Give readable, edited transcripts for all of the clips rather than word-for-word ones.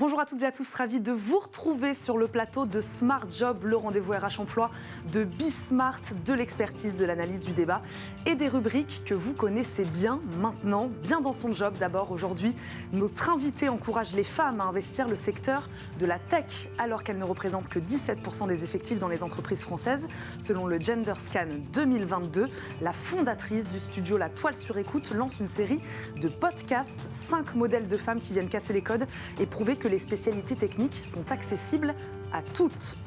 Bonjour à toutes et à tous, ravi de vous retrouver sur le plateau de Smart Job, le rendez-vous RH Emploi de Bismart, de l'expertise, de l'analyse, du débat et des rubriques que vous connaissez bien maintenant, bien dans son job. D'abord, aujourd'hui, notre invité encourage les femmes à investir le secteur de la tech, alors qu'elles ne représentent que 17% des effectifs dans les entreprises françaises. Selon le Gender Scan 2022, la fondatrice du studio La Toile sur Écoute lance une série de podcasts, 5 modèles de femmes qui viennent casser les codes et prouver que les spécialités techniques sont accessibles à toutes.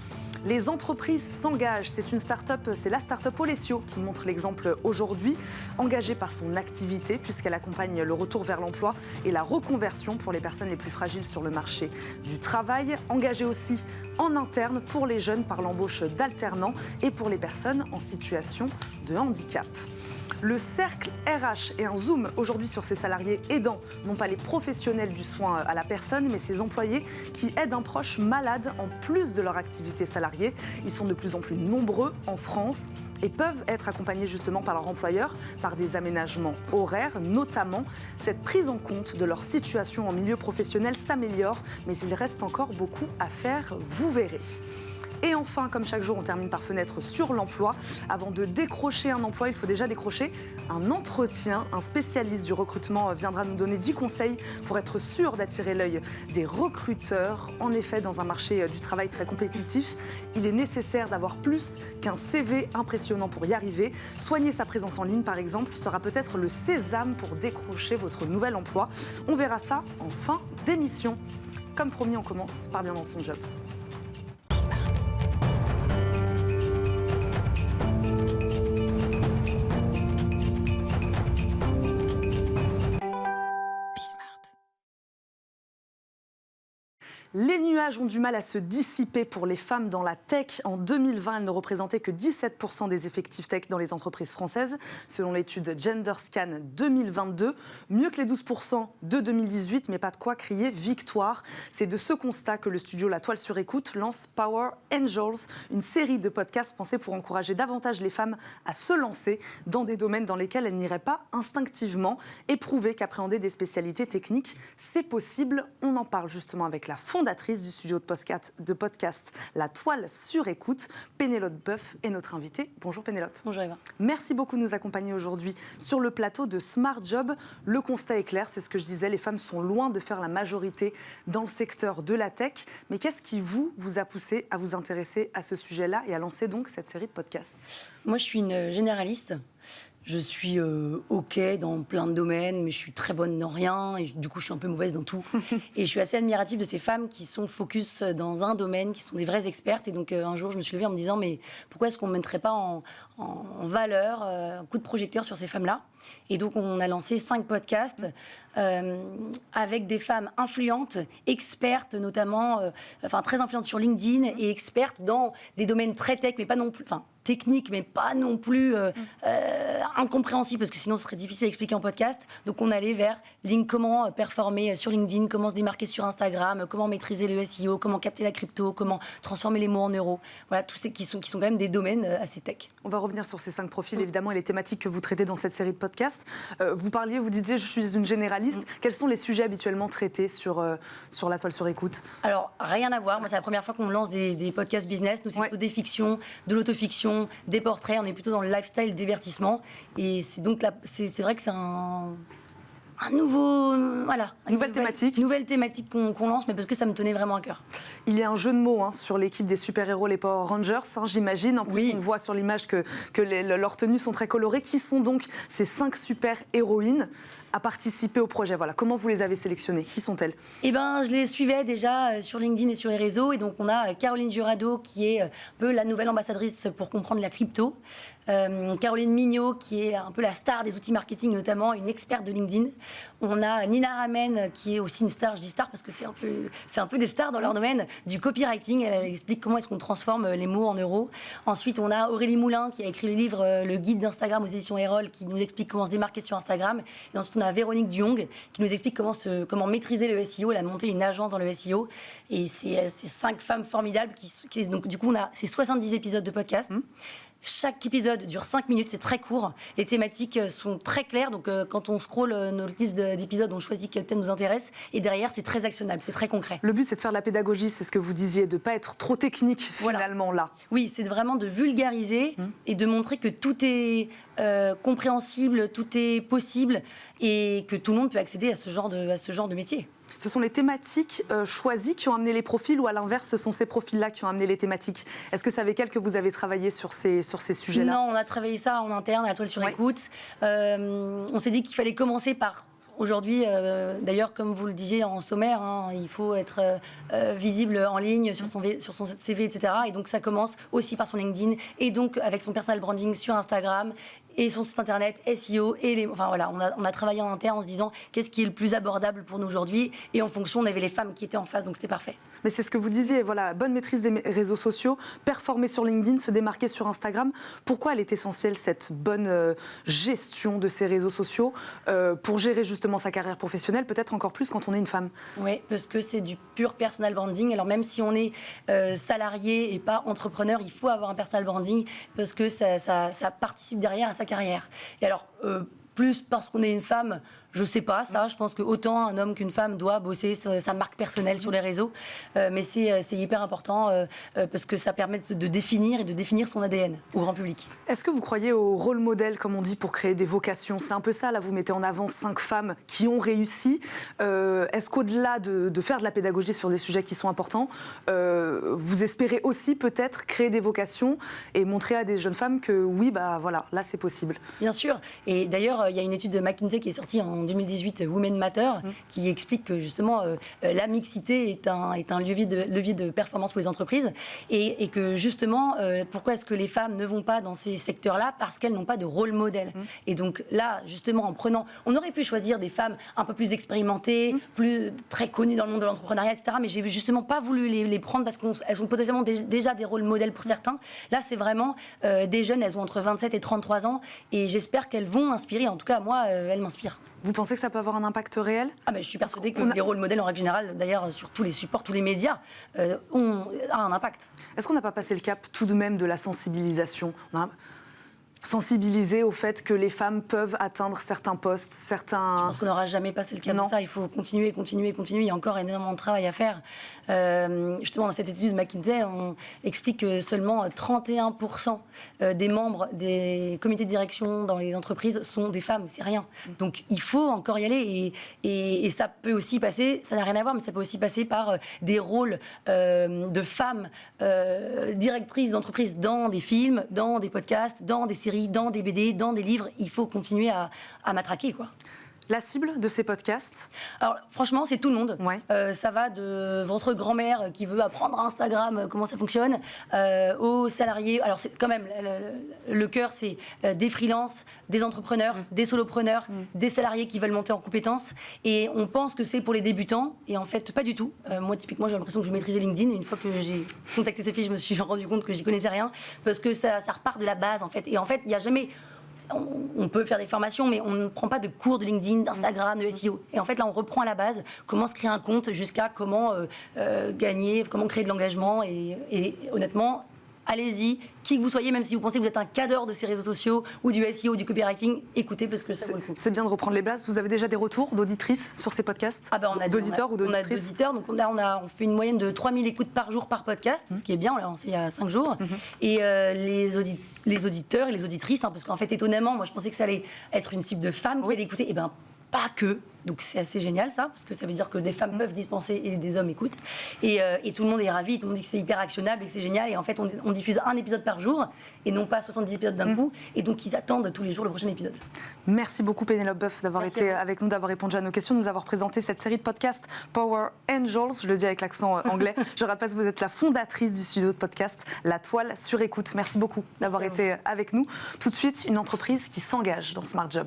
Les entreprises s'engagent. C'est la start-up Olesio qui montre l'exemple aujourd'hui, engagée par son activité puisqu'elle accompagne le retour vers l'emploi et la reconversion pour les personnes les plus fragiles sur le marché du travail. Engagée aussi en interne pour les jeunes par l'embauche d'alternants et pour les personnes en situation de handicap. Le cercle RH est un zoom aujourd'hui sur ces salariés aidants, non pas les professionnels du soin à la personne, mais ces employés qui aident un proche malade en plus de leur activité salariée. Ils sont de plus en plus nombreux en France et peuvent être accompagnés justement par leur employeur par des aménagements horaires, notamment. Cette prise en compte de leur situation en milieu professionnel s'améliore, mais il reste encore beaucoup à faire, vous verrez. Et enfin, comme chaque jour, on termine par fenêtre sur l'emploi. Avant de décrocher un emploi, il faut déjà décrocher un entretien. Un spécialiste du recrutement viendra nous donner 10 conseils pour être sûr d'attirer l'œil des recruteurs. En effet, dans un marché du travail très compétitif, il est nécessaire d'avoir plus qu'un CV impressionnant pour y arriver. Soigner sa présence en ligne, par exemple, sera peut-être le sésame pour décrocher votre nouvel emploi. On verra ça en fin d'émission. Comme promis, on commence par bien dans son job. Les nuages ont du mal à se dissiper pour les femmes dans la tech. En 2020, elles ne représentaient que 17% des effectifs tech dans les entreprises françaises, selon l'étude Gender Scan 2022. Mieux que les 12% de 2018, mais pas de quoi crier victoire. C'est de ce constat que le studio La Toile sur Écoute lance Power Angels, une série de podcasts pensés pour encourager davantage les femmes à se lancer dans des domaines dans lesquels elles n'iraient pas instinctivement et prouver qu'appréhender des spécialités techniques, c'est possible. On en parle justement avec la fondatrice du studio de podcast La Toile sur Écoute, Pénélope Boeuf est notre invitée. Bonjour Pénélope. Bonjour Eva. Merci beaucoup de nous accompagner aujourd'hui sur le plateau de Smart Job. Le constat est clair, c'est ce que je disais, les femmes sont loin de faire la majorité dans le secteur de la tech. Mais qu'est-ce qui vous a poussé à vous intéresser à ce sujet-là et à lancer donc cette série de podcasts ? Moi, je suis une généraliste. Je suis OK dans plein de domaines, mais je suis très bonne dans rien. Et du coup, je suis un peu mauvaise dans tout. Et je suis assez admirative de ces femmes qui sont focus dans un domaine, qui sont des vraies expertes. Et donc, un jour, je me suis levée en me disant, mais pourquoi est-ce qu'on ne mettrait pas en valeur un coup de projecteur sur ces femmes-là ? Et donc, on a lancé 5 podcasts avec des femmes influentes, expertes notamment, très influentes sur LinkedIn et expertes dans des domaines très tech, mais pas non plus... technique, mais pas non plus incompréhensible, parce que sinon ce serait difficile à expliquer en podcast. Donc on allait vers comment performer sur LinkedIn, comment se démarquer sur Instagram, comment maîtriser le SEO, comment capter la crypto, comment transformer les mots en euros. Voilà, tous ces qui sont quand même des domaines assez tech. On va revenir sur ces 5 profils, évidemment, et les thématiques que vous traitez dans cette série de podcasts. Vous disiez, je suis une généraliste. Quels sont les sujets habituellement traités sur La Toile sur Écoute ? Alors, rien à voir. Moi, c'est la première fois qu'on lance des podcasts business. Nous, c'est plutôt des fictions, de l'autofiction, des portraits. On est plutôt dans le lifestyle, le divertissement. Et c'est donc c'est vrai que c'est un nouveau... Nouvelle thématique qu'on lance, mais parce que ça me tenait vraiment à cœur. Il y a un jeu de mots sur l'équipe des super-héros, les Power Rangers, j'imagine. En plus, on voit sur l'image que leurs tenues sont très colorées. Qui sont donc ces 5 super-héroïnes à participer au projet? Voilà, comment vous les avez sélectionnées? Qui sont-elles? Je les suivais déjà sur LinkedIn et sur les réseaux. Et donc, on a Caroline Jurado, qui est un peu la nouvelle ambassadrice pour comprendre la crypto. Caroline Mignot, qui est un peu la star des outils marketing, notamment une experte de LinkedIn. On a Nina Ramen, qui est aussi une star, je dis star parce que c'est un peu des stars dans leur domaine, du copywriting. Elle explique comment est-ce qu'on transforme les mots en euros. Ensuite, on a Aurélie Moulin, qui a écrit le livre Le guide d'Instagram aux éditions Erol, qui nous explique comment se démarquer sur Instagram. Et ensuite, on a Véronique Diong, qui nous explique comment maîtriser le SEO. Elle a monté une agence dans le SEO. Et c'est 5 femmes formidables. Donc, du coup, c'est 70 épisodes de podcast. Chaque épisode dure 5 minutes, c'est très court. Les thématiques sont très claires. Donc, quand on scrolle notre liste d'épisodes, on choisit quel thème nous intéresse. Et derrière, c'est très actionnable, c'est très concret. Le but, c'est de faire de la pédagogie, c'est ce que vous disiez, de ne pas être trop technique finalement là. Oui, c'est vraiment de vulgariser et de montrer que tout est compréhensible, tout est possible et que tout le monde peut accéder à ce genre de métier. Ce sont les thématiques choisies qui ont amené les profils ou à l'inverse, ce sont ces profils-là qui ont amené les thématiques? Est-ce que c'est avec elles que vous avez travaillé sur ces sujets-là? Non, on a travaillé ça en interne à la Toile sur Écoute. On s'est dit qu'il fallait commencer par... Aujourd'hui, d'ailleurs, comme vous le disiez en sommaire, il faut être visible en ligne sur son CV, etc. Et donc, ça commence aussi par son LinkedIn et donc avec son personal branding sur Instagram et son site internet, SEO. Enfin voilà, on a travaillé en interne en se disant qu'est-ce qui est le plus abordable pour nous aujourd'hui. Et en fonction, on avait les femmes qui étaient en face, donc c'était parfait. Mais c'est ce que vous disiez, voilà, bonne maîtrise des réseaux sociaux, performer sur LinkedIn, se démarquer sur Instagram. Pourquoi elle est essentielle, cette bonne gestion de ces réseaux sociaux pour gérer justement sa carrière professionnelle, peut-être encore plus quand on est une femme? Oui, parce que c'est du pur personal branding. Alors même si on est salarié et pas entrepreneur, il faut avoir un personal branding parce que ça participe derrière à sa carrière. Et alors, plus parce qu'on est une femme, je sais pas ça. Je pense que autant un homme qu'une femme doit bosser sa marque personnelle sur les réseaux. Mais c'est hyper important parce que ça permet de définir son ADN au grand public. Est-ce que vous croyez au rôle modèle, comme on dit, pour créer des vocations? C'est un peu ça, là, vous mettez en avant 5 femmes qui ont réussi. Est-ce qu'au-delà de faire de la pédagogie sur des sujets qui sont importants, vous espérez aussi peut-être créer des vocations et montrer à des jeunes femmes que oui, bah voilà, là c'est possible? Bien sûr. Et d'ailleurs, il y a une étude de McKinsey qui est sortie en 2018, Women Matter, qui explique que justement la mixité est un levier de performance pour les entreprises et que justement, pourquoi est-ce que les femmes ne vont pas dans ces secteurs-là? Parce qu'elles n'ont pas de rôle modèle. Et donc là, justement, on aurait pu choisir des femmes un peu plus expérimentées, très connues dans le monde de l'entrepreneuriat, etc. Mais j'ai justement pas voulu les prendre parce qu'elles sont potentiellement déjà des rôles modèles pour certains. Là, c'est vraiment des jeunes, elles ont entre 27 et 33 ans et j'espère qu'elles vont inspirer. En tout cas, moi, elles m'inspirent. Vous pensez que ça peut avoir un impact réel? Je suis persuadée que les rôles modèles, en règle générale, d'ailleurs, sur tous les supports, tous les médias, ont un impact. Est-ce qu'on n'a pas passé le cap tout de même de la sensibilisation? Sensibiliser au fait que les femmes peuvent atteindre certains postes, certains... Je pense qu'on n'aura jamais passé le cap de ça. Il faut continuer. Il y a encore énormément de travail à faire. Justement, dans cette étude de McKinsey, on explique que seulement 31% des membres des comités de direction dans les entreprises sont des femmes. C'est rien. Donc, il faut encore y aller. Et ça peut aussi passer, ça n'a rien à voir, mais ça peut aussi passer par des rôles de femmes directrices d'entreprises dans des films, dans des podcasts, dans des séries, dans des BD, dans des livres. Il faut continuer à matraquer, quoi. La cible de ces podcasts? Alors, franchement, c'est tout le monde. Ouais. Ça va de votre grand-mère qui veut apprendre à Instagram comment ça fonctionne, aux salariés. Alors, c'est quand même, le cœur, c'est des freelances, des entrepreneurs, des solopreneurs, des salariés qui veulent monter en compétences. Et on pense que c'est pour les débutants. Et en fait, pas du tout. Moi, typiquement, j'ai l'impression que je maîtrisais LinkedIn. Et une fois que j'ai contacté ces filles, je me suis rendu compte que j'y connaissais rien. Parce que ça repart de la base, en fait. Et en fait, il n'y a jamais... On peut faire des formations, mais on ne prend pas de cours de LinkedIn, d'Instagram, de SEO. Et en fait, là, on reprend à la base comment se créer un compte jusqu'à comment gagner, comment créer de l'engagement. Et honnêtement, allez-y, qui que vous soyez, même si vous pensez que vous êtes un cadre de ces réseaux sociaux ou du SEO ou du copywriting, écoutez parce que ça vaut le coup. C'est bien de reprendre les bases. Vous avez déjà des retours d'auditrices sur ces podcasts? D'auditeurs ou d'auditrices? On a d'auditeurs, donc on fait une moyenne de 3000 écoutes par jour par podcast, ce qui est bien, on l'a lancé il y a 5 jours. Et les auditeurs et les auditrices, parce qu'en fait, étonnamment, moi je pensais que ça allait être une cible de femmes qui allaient écouter, et bien pas que. Donc c'est assez génial ça, parce que ça veut dire que des femmes peuvent dispenser et des hommes écoutent. Et tout le monde est ravi, tout le monde dit que c'est hyper actionnable et que c'est génial. Et en fait, on diffuse un épisode par jour et non pas 70 épisodes d'un coup. Et donc ils attendent tous les jours le prochain épisode. Merci beaucoup Pénélope Boeuf d'avoir été avec nous, d'avoir répondu à nos questions, de nous avoir présenté cette série de podcasts Power Angels. Je le dis avec l'accent anglais. Je rappelle que vous êtes la fondatrice du studio de podcast La Toile sur Écoute. Merci beaucoup d'avoir été avec nous. Tout de suite, une entreprise qui s'engage dans Smart Job.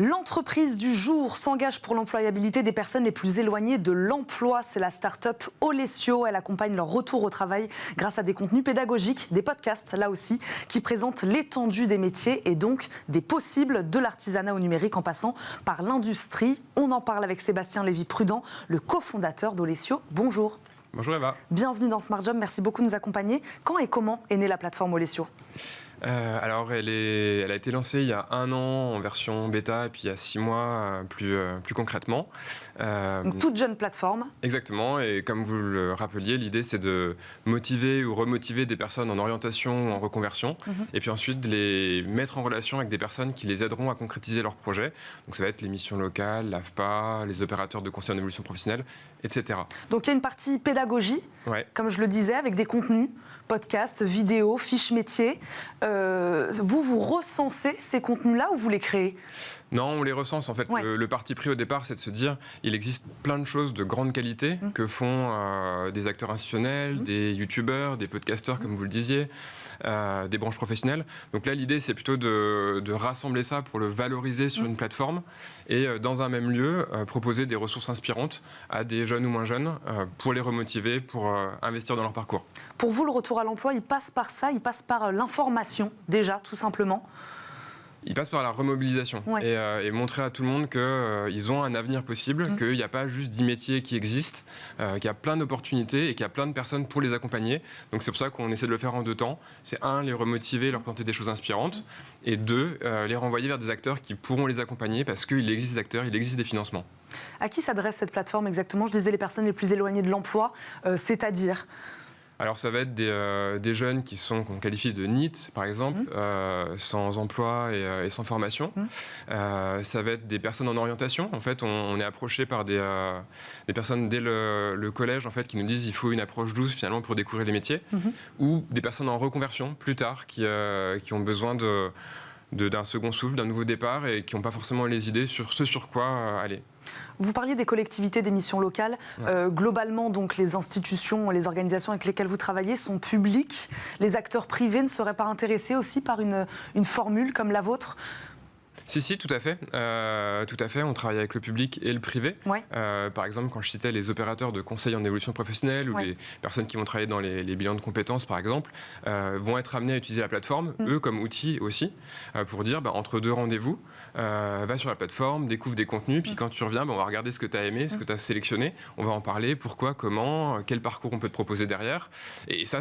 L'entreprise du jour s'engage pour l'employabilité des personnes les plus éloignées de l'emploi. C'est la start-up Olesio. Elle accompagne leur retour au travail grâce à des contenus pédagogiques, des podcasts là aussi, qui présentent l'étendue des métiers et donc des possibles de l'artisanat au numérique en passant par l'industrie. On en parle avec Sébastien Lévy-Prudent, le cofondateur d'Olesio. Bonjour. Bonjour Eva. Bienvenue dans Smart Job, merci beaucoup de nous accompagner. Quand et comment est née la plateforme Olesio ? Alors, elle a été lancée il y a 1 an en version bêta et puis il y a 6 mois plus concrètement. Donc, toute jeune plateforme. Exactement, et comme vous le rappeliez, l'idée c'est de motiver ou remotiver des personnes en orientation ou en reconversion et puis ensuite de les mettre en relation avec des personnes qui les aideront à concrétiser leurs projets. Donc ça va être les missions locales, l'AFPA, les opérateurs de conseil en évolution professionnelle, etc. Donc il y a une partie pédagogie, comme je le disais, avec des contenus, podcasts, vidéos, fiches métiers. Vous recensez ces contenus-là ou vous les créez ? Non, on les recense. En fait, le parti pris au départ, c'est de se dire il existe plein de choses de grande qualité que font des acteurs institutionnels, des youtubeurs, des podcasteurs, comme vous le disiez, des branches professionnelles. Donc là, l'idée, c'est plutôt de rassembler ça pour le valoriser sur une plateforme et, dans un même lieu, proposer des ressources inspirantes à des jeunes ou moins jeunes pour les remotiver, pour investir dans leur parcours. Pour vous, le retour à l'emploi, il passe par ça, il passe par l'information, déjà, tout simplement. Il passe par la remobilisation et montrer à tout le monde qu'ils ont un avenir possible, qu'il n'y a pas juste 10 métiers qui existent, qu'il y a plein d'opportunités et qu'il y a plein de personnes pour les accompagner. Donc c'est pour ça qu'on essaie de le faire en 2 temps. C'est 1, les remotiver, leur planter des choses inspirantes, et 2, les renvoyer vers des acteurs qui pourront les accompagner parce qu'il existe des acteurs, il existe des financements. À qui s'adresse cette plateforme exactement ? Je disais les personnes les plus éloignées de l'emploi, c'est-à-dire ? Alors ça va être des jeunes qu'on qualifie de NEET, par exemple, sans emploi et sans formation. Ça va être des personnes en orientation. En fait, on est approché par des personnes dès le collège, en fait, qui nous disent qu'il faut une approche douce finalement pour découvrir les métiers, ou des personnes en reconversion plus tard qui ont besoin d'un second souffle, d'un nouveau départ et qui n'ont pas forcément les idées sur ce sur quoi aller. Vous parliez des collectivités, des missions locales. Globalement, donc, les institutions, les organisations avec lesquelles vous travaillez sont publiques. Les acteurs privés ne seraient pas intéressés aussi par une formule comme la vôtre ? Si, tout à fait. Tout à fait. On travaille avec le public et le privé. Par exemple, quand je citais les opérateurs de conseil en évolution professionnelle ou les personnes qui vont travailler dans les bilans de compétences, par exemple, vont être amenés à utiliser la plateforme, eux comme outil aussi, pour dire entre 2 rendez-vous, va sur la plateforme, découvre des contenus, puis quand tu reviens, on va regarder ce que tu as aimé, ce que tu as sélectionné, on va en parler, pourquoi, comment, quel parcours on peut te proposer derrière. Et ça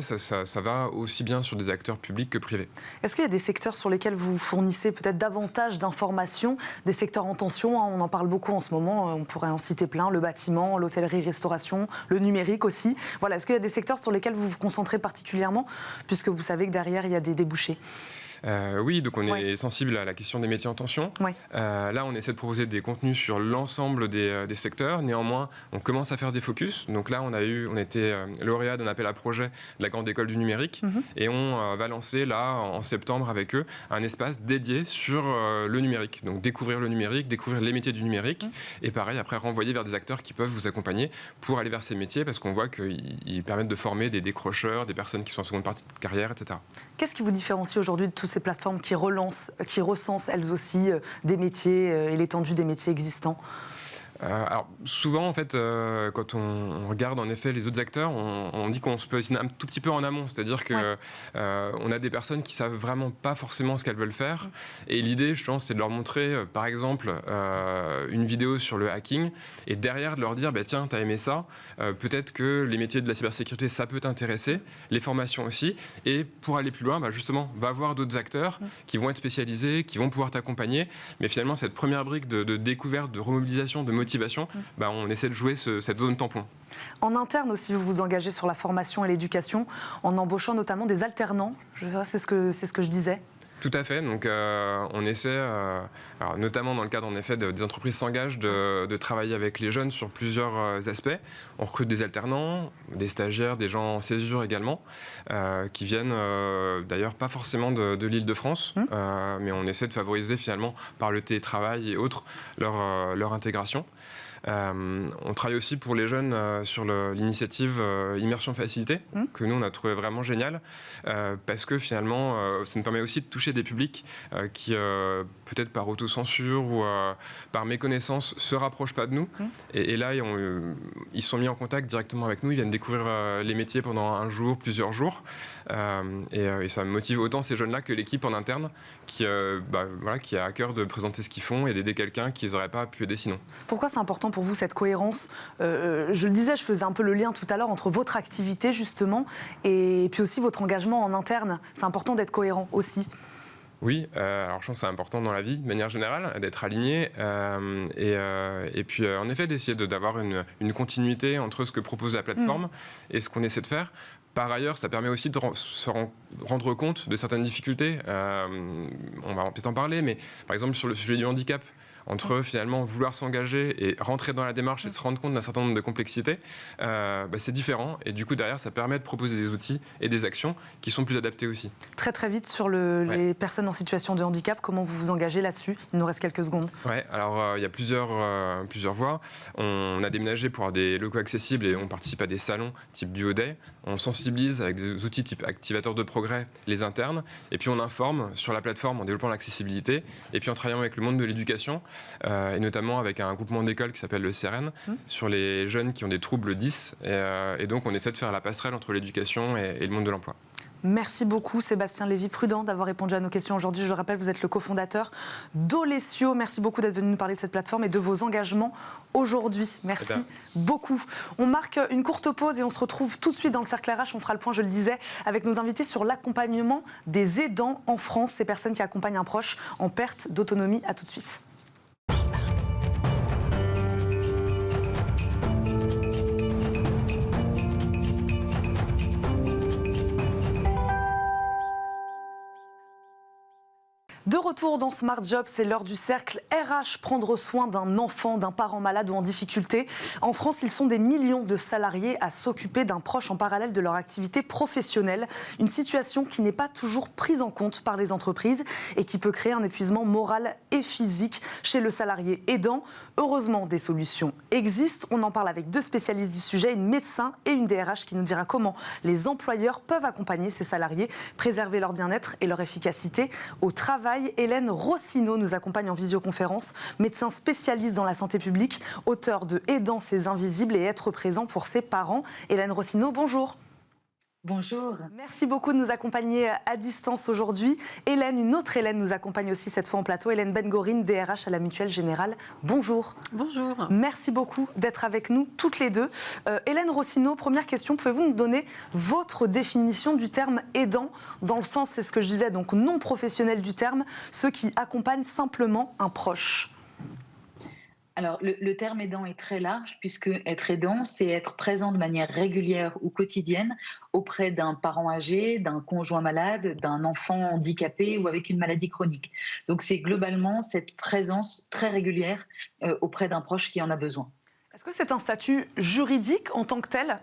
va aussi bien sur des acteurs publics que privés. Est-ce qu'il y a des secteurs sur lesquels vous fournissez peut-être davantage d'informations, des secteurs en tension, on en parle beaucoup en ce moment, on pourrait en citer plein, le bâtiment, l'hôtellerie-restauration, le numérique aussi. Voilà, est-ce qu'il y a des secteurs sur lesquels vous vous concentrez particulièrement, puisque vous savez que derrière, il y a des débouchés ? Oui, donc on est sensible à la question des métiers en tension. Là, on essaie de proposer des contenus sur l'ensemble des secteurs. Néanmoins, on commence à faire des focus. Donc là, on était lauréat d'un appel à projet de la Grande École du Numérique et on va lancer là, en septembre avec eux, un espace dédié sur le numérique. Donc découvrir le numérique, découvrir les métiers du numérique et pareil, après renvoyer vers des acteurs qui peuvent vous accompagner pour aller vers ces métiers parce qu'on voit qu'ils permettent de former des décrocheurs, des personnes qui sont en seconde partie de carrière, etc. Qu'est-ce qui vous différencie aujourd'hui de tous ces plateformes qui recensent elles aussi des métiers et l'étendue des métiers existants ? Alors souvent en fait quand on regarde en effet les autres acteurs on dit qu'on se positionne un tout petit peu en amont, c'est-à-dire que on a des personnes qui savent vraiment pas forcément ce qu'elles veulent faire et l'idée je pense c'est de leur montrer par exemple une vidéo sur le hacking et derrière de leur dire tiens t'as aimé ça, peut-être que les métiers de la cybersécurité ça peut t'intéresser, les formations aussi et pour aller plus loin justement va voir d'autres acteurs qui vont être spécialisés, qui vont pouvoir t'accompagner mais finalement cette première brique de découverte, de remobilisation, de motivation, on essaie de jouer cette zone tampon. En interne aussi, vous vous engagez sur la formation et l'éducation en embauchant notamment des alternants. C'est ce que je disais. Tout à fait. Donc, on essaie, alors, notamment dans le cadre en effet des entreprises s'engagent de travailler avec les jeunes sur plusieurs aspects. On recrute des alternants, des stagiaires, des gens en césure également, qui viennent d'ailleurs pas forcément de l'Île-de-France, mais on essaie de favoriser finalement par le télétravail et autres leur intégration. On travaille aussi pour les jeunes sur l'initiative Immersion Facilité, que nous, on a trouvé vraiment géniale, parce que finalement, ça nous permet aussi de toucher des publics qui, peut-être par autocensure ou par méconnaissance, se rapprochent pas de nous. Et là, ils sont mis en contact directement avec nous, ils viennent découvrir les métiers pendant un jour, plusieurs jours. Et ça motive autant ces jeunes-là que l'équipe en interne qui a à cœur de présenter ce qu'ils font et d'aider quelqu'un qu'ils n'auraient pas pu aider sinon. Pourquoi c'est important pour vous cette cohérence ? Je le disais, je faisais un peu le lien tout à l'heure entre votre activité justement et puis aussi votre engagement en interne. C'est important d'être cohérent aussi. Oui, alors je pense que c'est important dans la vie, de manière générale, d'être aligné et puis en effet d'essayer d'avoir une continuité entre ce que propose la plateforme et ce qu'on essaie de faire. Par ailleurs, ça permet aussi de se rendre compte de certaines difficultés. On va peut-être en parler, mais par exemple sur le sujet du handicap, entre finalement vouloir s'engager et rentrer dans la démarche et se rendre compte d'un certain nombre de complexités, c'est différent. Et du coup, derrière, ça permet de proposer des outils et des actions qui sont plus adaptés aussi. Très très vite sur les personnes en situation de handicap, comment vous vous engagez là-dessus ? Il nous reste quelques secondes. Ouais, alors il y a plusieurs voies. On a déménagé pour avoir des locaux accessibles et on participe à des salons type Duo Day. On sensibilise avec des outils type activateur de progrès les internes. Et puis on informe sur la plateforme en développant l'accessibilité. Et puis en travaillant avec le monde de l'éducation. Et notamment avec un groupement d'écoles qui s'appelle le CEREN, sur les jeunes qui ont des troubles 10. Et donc, on essaie de faire la passerelle entre l'éducation et le monde de l'emploi. Merci beaucoup Sébastien Lévy-Prudent d'avoir répondu à nos questions aujourd'hui. Je le rappelle, vous êtes le cofondateur d'Olesio. Merci beaucoup d'être venu nous parler de cette plateforme et de vos engagements aujourd'hui. Merci beaucoup. On marque une courte pause et on se retrouve tout de suite dans le Cercle RH. On fera le point, je le disais, avec nos invités sur l'accompagnement des aidants en France, ces personnes qui accompagnent un proche en perte d'autonomie. À tout de suite. De retour dans Smart Job, c'est l'heure du cercle RH, prendre soin d'un enfant, d'un parent malade ou en difficulté. En France, ils sont des millions de salariés à s'occuper d'un proche en parallèle de leur activité professionnelle. Une situation qui n'est pas toujours prise en compte par les entreprises et qui peut créer un épuisement moral et physique chez le salarié aidant. Heureusement, des solutions existent. On en parle avec deux spécialistes du sujet, une médecin et une DRH qui nous dira comment les employeurs peuvent accompagner ces salariés, préserver leur bien-être et leur efficacité au travail. Hélène Rossineau nous accompagne en visioconférence, médecin spécialiste dans la santé publique, auteur de Aidant ses invisibles et être présent pour ses parents. Hélène Rossineau, bonjour. Bonjour. Merci beaucoup de nous accompagner à distance aujourd'hui. Hélène, une autre Hélène nous accompagne aussi cette fois en plateau, Hélène Ben-Gorine, DRH à la Mutuelle Générale. Bonjour. Bonjour. Merci beaucoup d'être avec nous toutes les deux. Hélène Rossineau, première question, pouvez-vous nous donner votre définition du terme aidant, dans le sens, c'est ce que je disais, donc non professionnel du terme, ceux qui accompagnent simplement un proche? Alors, le terme aidant est très large, puisque être aidant, c'est être présent de manière régulière ou quotidienne auprès d'un parent âgé, d'un conjoint malade, d'un enfant handicapé ou avec une maladie chronique. Donc, c'est globalement cette présence très régulière auprès d'un proche qui en a besoin. Est-ce que c'est un statut juridique en tant que tel ?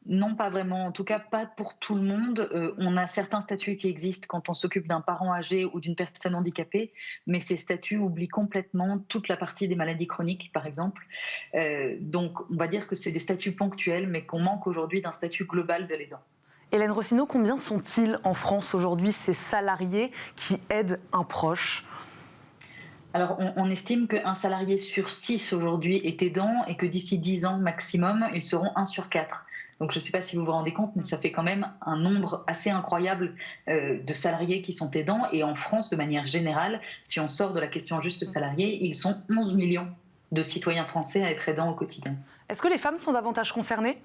Non, pas vraiment. En tout cas, pas pour tout le monde. On a certains statuts qui existent quand on s'occupe d'un parent âgé ou d'une personne handicapée, mais ces statuts oublient complètement toute la partie des maladies chroniques, par exemple. Donc, on va dire que c'est des statuts ponctuels, mais qu'on manque aujourd'hui d'un statut global de l'aidant. Hélène Rossineau, combien sont-ils en France aujourd'hui, ces salariés qui aident un proche ? Alors, on estime qu'un salarié sur 6 aujourd'hui est aidant et que d'ici 10 ans maximum, ils seront 1 sur 4. Donc, je ne sais pas si vous vous rendez compte, mais ça fait quand même un nombre assez incroyable de salariés qui sont aidants. Et en France, de manière générale, si on sort de la question juste salariés, ils sont 11 millions de citoyens français à être aidants au quotidien. Est-ce que les femmes sont davantage concernées ?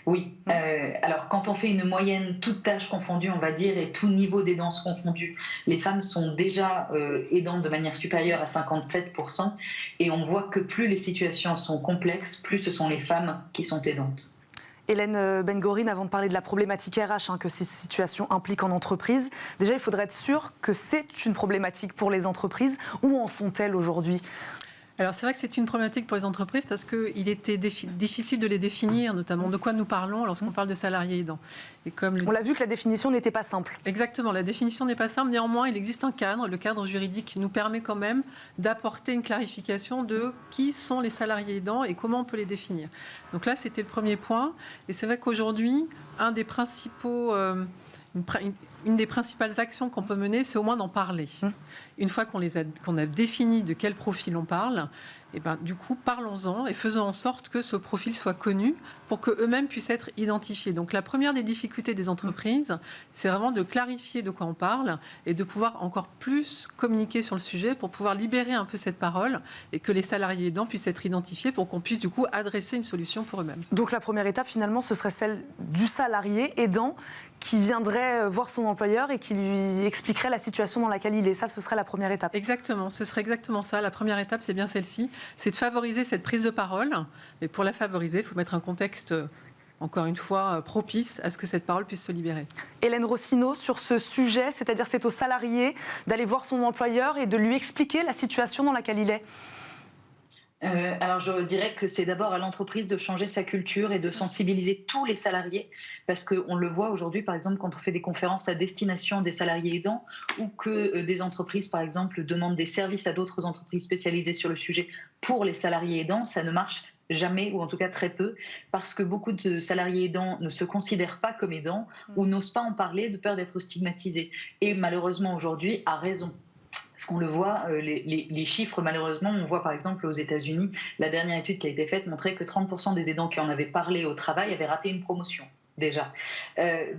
Oui. Alors, quand on fait une moyenne, toutes tâches confondues, on va dire, et tout niveau d'aidance confondu, les femmes sont déjà aidantes de manière supérieure à 57%. Et on voit que plus les situations sont complexes, plus ce sont les femmes qui sont aidantes. Hélène Ben-Gorine, avant de parler de la problématique RH que ces situations impliquent en entreprise, déjà il faudrait être sûr que c'est une problématique pour les entreprises. Où en sont-elles aujourd'hui ? Alors c'est vrai que c'est une problématique pour les entreprises parce qu'il était difficile de les définir, notamment de quoi nous parlons lorsqu'on parle de salariés aidants. Et comme On l'a vu que la définition n'était pas simple. Exactement, la définition n'est pas simple. Néanmoins, il existe un cadre. Le cadre juridique nous permet quand même d'apporter une clarification de qui sont les salariés aidants et comment on peut les définir. Donc là, c'était le premier point. Et c'est vrai qu'aujourd'hui, une des principales actions qu'on peut mener, c'est au moins d'en parler. Une fois qu'on a défini de quel profil on parle, et ben, du coup, parlons-en et faisons en sorte que ce profil soit connu pour qu'eux-mêmes puissent être identifiés. Donc la première des difficultés des entreprises, c'est vraiment de clarifier de quoi on parle et de pouvoir encore plus communiquer sur le sujet pour pouvoir libérer un peu cette parole et que les salariés aidants puissent être identifiés pour qu'on puisse du coup adresser une solution pour eux-mêmes. Donc la première étape, finalement, ce serait celle du salarié aidant qui viendrait voir son employeur et qui lui expliquerait la situation dans laquelle il est. Ça, ce serait la première étape. Exactement, ce serait exactement ça. La première étape, c'est bien celle-ci, c'est de favoriser cette prise de parole. Mais pour la favoriser, il faut mettre un contexte, encore une fois, propice à ce que cette parole puisse se libérer. Hélène Rossineau, sur ce sujet, c'est-à-dire c'est au salarié d'aller voir son employeur et de lui expliquer la situation dans laquelle il est. Alors je dirais que c'est d'abord à l'entreprise de changer sa culture et de sensibiliser tous les salariés, parce qu'on le voit aujourd'hui par exemple quand on fait des conférences à destination des salariés aidants ou que des entreprises par exemple demandent des services à d'autres entreprises spécialisées sur le sujet pour les salariés aidants, ça ne marche jamais, ou en tout cas très peu, parce que beaucoup de salariés aidants ne se considèrent pas comme aidants ou n'osent pas en parler de peur d'être stigmatisés. Et malheureusement aujourd'hui, à raison. Parce qu'on le voit, les chiffres, malheureusement, on voit par exemple aux États-Unis, la dernière étude qui a été faite montrait que 30% des aidants qui en avaient parlé au travail avaient raté une promotion, déjà.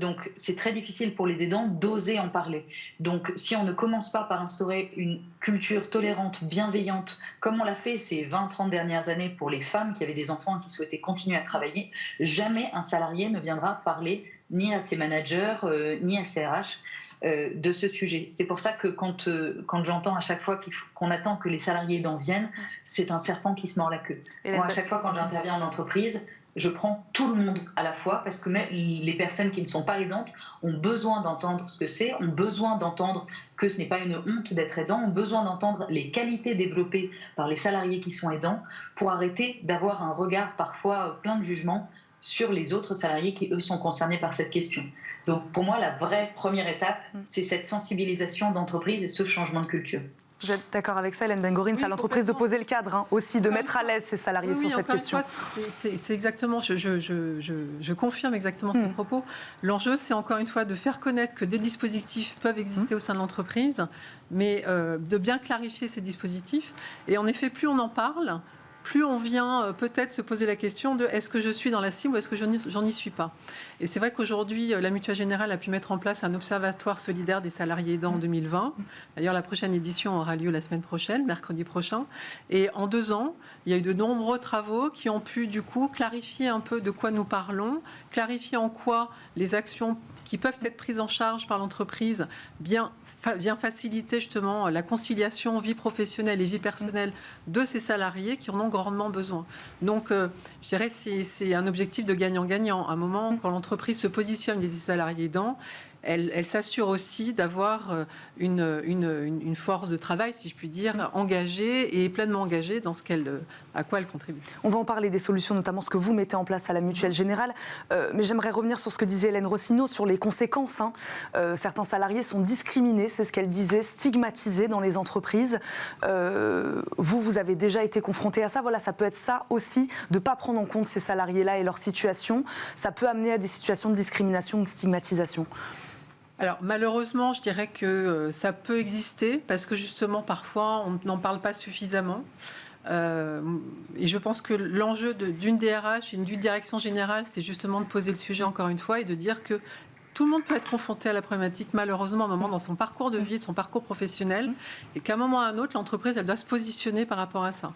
Donc c'est très difficile pour les aidants d'oser en parler. Donc si on ne commence pas par instaurer une culture tolérante, bienveillante, comme on l'a fait ces 20-30 dernières années pour les femmes qui avaient des enfants et qui souhaitaient continuer à travailler, jamais un salarié ne viendra parler ni à ses managers, ni à ses RH, de ce sujet. C'est pour ça que quand j'entends à chaque fois qu'on attend que les salariés aidants viennent, c'est un serpent qui se mord la queue. Moi, à chaque fois quand j'interviens en entreprise, je prends tout le monde à la fois parce que même les personnes qui ne sont pas aidantes ont besoin d'entendre ce que c'est, ont besoin d'entendre que ce n'est pas une honte d'être aidant, ont besoin d'entendre les qualités développées par les salariés qui sont aidants pour arrêter d'avoir un regard parfois plein de jugement sur les autres salariés qui, eux, sont concernés par cette question. Donc, pour moi, la vraie première étape, c'est cette sensibilisation d'entreprise et ce changement de culture. Vous êtes d'accord avec ça, Hélène Ben-Gorin? C'est à l'entreprise de poser le cadre, aussi, de mettre à l'aise ses salariés sur cette question. C'est exactement, je confirme exactement ces propos. L'enjeu, c'est encore une fois de faire connaître que des dispositifs peuvent exister au sein de l'entreprise, mais de bien clarifier ces dispositifs. Et en effet, plus on en parle, plus on vient peut-être se poser la question de est-ce que je suis dans la cible ou est-ce que j'en y suis pas. Et c'est vrai qu'aujourd'hui, la Mutuelle Générale a pu mettre en place un observatoire solidaire des salariés aidants en 2020. D'ailleurs, la prochaine édition aura lieu la semaine prochaine, mercredi prochain. Et en 2 ans, il y a eu de nombreux travaux qui ont pu du coup clarifier un peu de quoi nous parlons, clarifier en quoi les actions qui peuvent être prises en charge par l'entreprise vient faciliter justement la conciliation vie professionnelle et vie personnelle de ces salariés qui en ont grandement besoin. Donc, je dirais que c'est un objectif de gagnant-gagnant. À un moment, quand l'entreprise se positionne des salariés aidants, elle s'assure aussi d'avoir une force de travail, si je puis dire, engagée et pleinement engagée dans à quoi elle contribue. On va en parler des solutions, notamment ce que vous mettez en place à la Mutuelle Générale. Mais j'aimerais revenir sur ce que disait Hélène Rossineau, sur les conséquences. Certains salariés sont discriminés, c'est ce qu'elle disait, stigmatisés dans les entreprises. Vous avez déjà été confronté à ça. Voilà, ça peut être ça aussi, de ne pas prendre en compte ces salariés-là et leur situation. Ça peut amener à des situations de discrimination ou de stigmatisation. Alors malheureusement, je dirais que ça peut exister parce que justement parfois on n'en parle pas suffisamment. Et je pense que l'enjeu d'une DRH et d'une direction générale, c'est justement de poser le sujet encore une fois et de dire que tout le monde peut être confronté à la problématique, malheureusement, à un moment dans son parcours de vie, son parcours professionnel, et qu'à un moment ou à un autre, l'entreprise, elle doit se positionner par rapport à ça.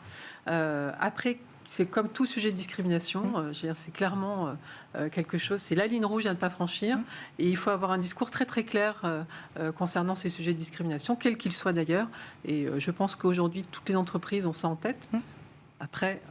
Après, c'est comme tout sujet de discrimination, c'est clairement quelque chose, c'est la ligne rouge à ne pas franchir, et il faut avoir un discours très très clair concernant ces sujets de discrimination, quels qu'ils soient d'ailleurs, et je pense qu'aujourd'hui, toutes les entreprises ont ça en tête. Après,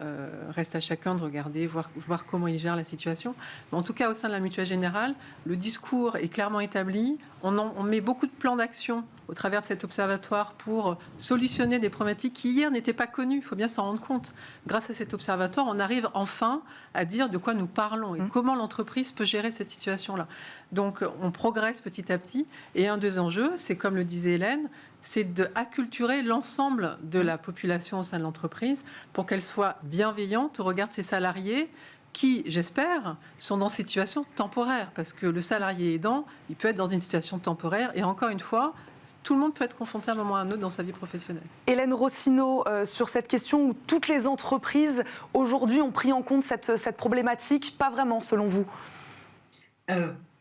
reste à chacun de regarder, voir comment il gère la situation. Mais en tout cas, au sein de la Mutuelle Générale, le discours est clairement établi. On met beaucoup de plans d'action au travers de cet observatoire pour solutionner des problématiques qui hier n'étaient pas connues. Il faut bien s'en rendre compte. Grâce à cet observatoire, on arrive enfin à dire de quoi nous parlons et comment l'entreprise peut gérer cette situation-là. Donc, on progresse petit à petit. Et un des enjeux, c'est comme le disait Hélène, c'est d'acculturer l'ensemble de la population au sein de l'entreprise pour qu'elle soit bienveillante au regard de ses salariés qui, j'espère, sont dans une situation temporaire. Parce que le salarié aidant, il peut être dans une situation temporaire. Et encore une fois, tout le monde peut être confronté à un moment ou à un autre dans sa vie professionnelle. Hélène Rossineau, sur cette question où toutes les entreprises aujourd'hui ont pris en compte cette problématique, pas vraiment selon vous?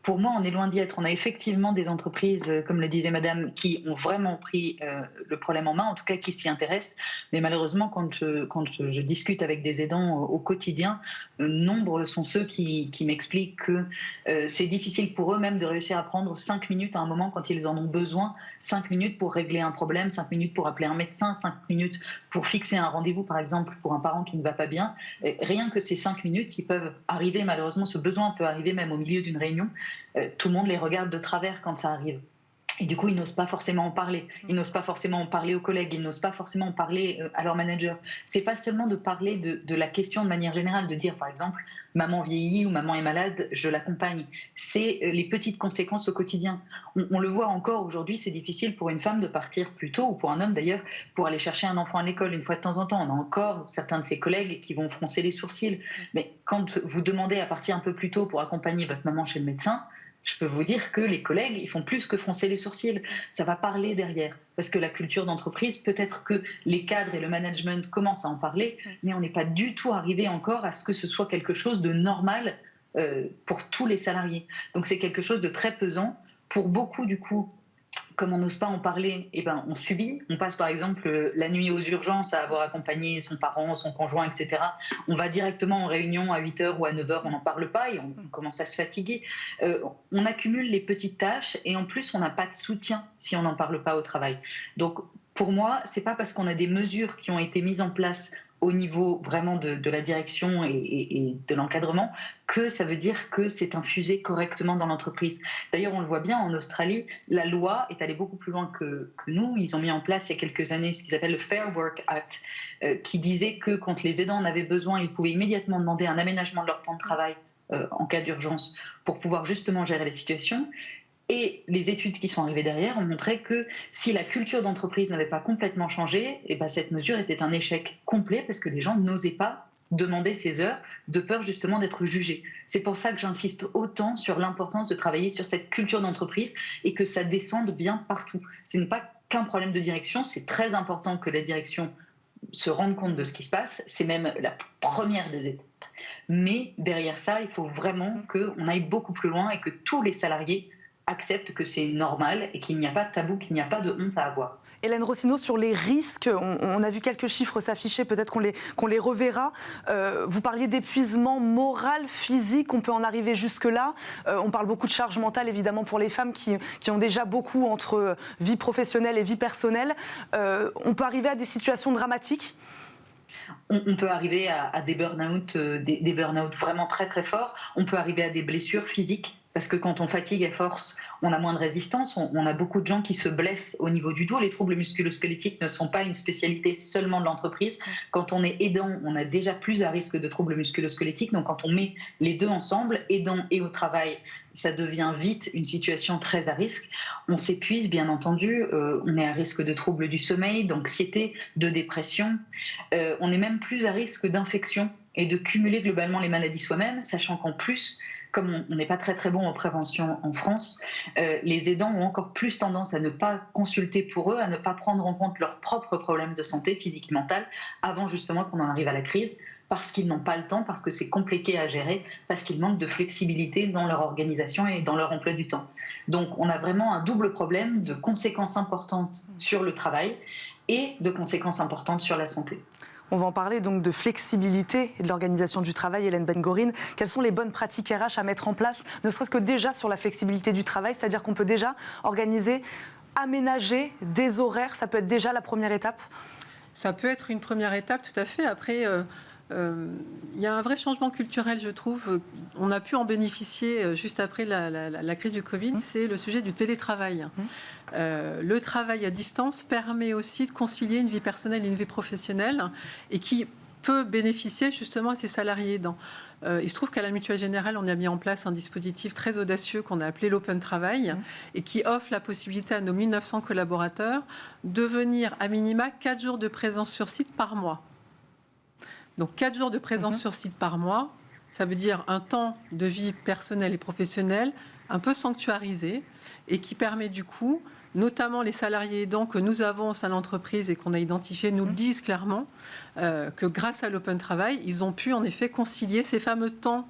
Pour moi, on est loin d'y être. On a effectivement des entreprises, comme le disait Madame, qui ont vraiment pris le problème en main, en tout cas qui s'y intéressent. Mais malheureusement, quand je discute avec des aidants au quotidien, nombre sont ceux qui m'expliquent que c'est difficile pour eux même de réussir à prendre 5 minutes à un moment quand ils en ont besoin. 5 minutes pour régler un problème, 5 minutes pour appeler un médecin, 5 minutes pour fixer un rendez-vous, par exemple, pour un parent qui ne va pas bien. Et rien que ces 5 minutes qui peuvent arriver, malheureusement, ce besoin peut arriver même au milieu d'une réunion. Tout le monde les regarde de travers quand ça arrive. Et du coup, ils n'osent pas forcément en parler. Ils n'osent pas forcément en parler aux collègues. Ils n'osent pas forcément en parler à leur manager. C'est pas seulement de parler de la question de manière générale, de dire par exemple maman vieillit ou maman est malade, je l'accompagne. C'est les petites conséquences au quotidien. On le voit encore aujourd'hui, c'est difficile pour une femme de partir plus tôt, ou pour un homme d'ailleurs, pour aller chercher un enfant à l'école une fois de temps en temps. On a encore certains de ses collègues qui vont froncer les sourcils. Mais quand vous demandez à partir un peu plus tôt pour accompagner votre maman chez le médecin, je peux vous dire que les collègues, ils font plus que froncer les sourcils. Ça va parler derrière. Parce que la culture d'entreprise, peut-être que les cadres et le management commencent à en parler, mais on n'est pas du tout arrivé encore à ce que ce soit quelque chose de normal pour tous les salariés. Donc c'est quelque chose de très pesant. Pour beaucoup, du coup, comme on n'ose pas en parler, eh ben, on subit. On passe par exemple la nuit aux urgences à avoir accompagné son parent, son conjoint, etc. On va directement en réunion à 8h ou à 9h, on n'en parle pas et on commence à se fatiguer. On accumule les petites tâches et en plus on n'a pas de soutien si on n'en parle pas au travail. Donc pour moi, c'est pas parce qu'on a des mesures qui ont été mises en place au niveau vraiment de la direction et de l'encadrement, que ça veut dire que c'est infusé correctement dans l'entreprise. D'ailleurs, on le voit bien en Australie, la loi est allée beaucoup plus loin que nous. Ils ont mis en place il y a quelques années ce qu'ils appellent le Fair Work Act, qui disait que quand les aidants en avaient besoin, ils pouvaient immédiatement demander un aménagement de leur temps de travail en cas d'urgence pour pouvoir justement gérer les situations. Et les études qui sont arrivées derrière ont montré que si la culture d'entreprise n'avait pas complètement changé, et ben cette mesure était un échec complet parce que les gens n'osaient pas demander ces heures de peur justement d'être jugés. C'est pour ça que j'insiste autant sur l'importance de travailler sur cette culture d'entreprise et que ça descende bien partout. Ce n'est pas qu'un problème de direction, c'est très important que la direction se rende compte de ce qui se passe, c'est même la première des étapes. Mais derrière ça, il faut vraiment qu'on aille beaucoup plus loin et que tous les salariés accepte que c'est normal et qu'il n'y a pas de tabou, qu'il n'y a pas de honte à avoir. Hélène Rossineau, sur les risques, on a vu quelques chiffres s'afficher, peut-être qu'on les reverra. Vous parliez d'épuisement moral, physique, on peut en arriver jusque-là. On parle beaucoup de charge mentale, évidemment, pour les femmes qui ont déjà beaucoup entre vie professionnelle et vie personnelle. On peut arriver à des situations dramatiques ? On peut arriver à des burn-out, des burn-out vraiment très très forts. On peut arriver à des blessures physiques. Parce que quand on fatigue à force, on a moins de résistance. On a beaucoup de gens qui se blessent au niveau du dos. Les troubles musculo-squelettiques ne sont pas une spécialité seulement de l'entreprise. Quand on est aidant, on a déjà plus à risque de troubles musculo-squelettiques. Donc quand on met les deux ensemble, aidant et au travail, ça devient vite une situation très à risque. On s'épuise, bien entendu. On est à risque de troubles du sommeil, d'anxiété, de dépression. On est même plus à risque d'infection et de cumuler globalement les maladies soi-même, sachant qu'en plus, comme on n'est pas très très bon en prévention en France, les aidants ont encore plus tendance à ne pas consulter pour eux, à ne pas prendre en compte leurs propres problèmes de santé physique et mentale avant justement qu'on en arrive à la crise, parce qu'ils n'ont pas le temps, parce que c'est compliqué à gérer, parce qu'ils manquent de flexibilité dans leur organisation et dans leur emploi du temps. Donc on a vraiment un double problème de conséquences importantes sur le travail et de conséquences importantes sur la santé. On va en parler donc de flexibilité et de l'organisation du travail. Hélène Ben-Gorine, quelles sont les bonnes pratiques RH à mettre en place, ne serait-ce que déjà sur la flexibilité du travail, c'est-à-dire qu'on peut déjà organiser, aménager des horaires, ça peut être déjà la première étape ? Ça peut être une première étape, tout à fait. Après, il y a un vrai changement culturel, je trouve. On a pu en bénéficier juste après la crise du Covid, c'est le sujet du télétravail. Le travail à distance permet aussi de concilier une vie personnelle et une vie professionnelle et qui peut bénéficier justement à ses salariés aidants. Il se trouve qu'à la Mutuelle Générale, on a mis en place un dispositif très audacieux qu'on a appelé l'Open Travail et qui offre la possibilité à nos 1900 collaborateurs de venir à minima 4 jours de présence sur site par mois. Donc 4 jours de présence sur site par mois, ça veut dire un temps de vie personnelle et professionnelle un peu sanctuarisé et qui permet du coup, notamment les salariés aidants que nous avons au sein de l'entreprise et qu'on a identifiés, nous le disent clairement, que grâce à l'Open Travail, ils ont pu en effet concilier ces fameux temps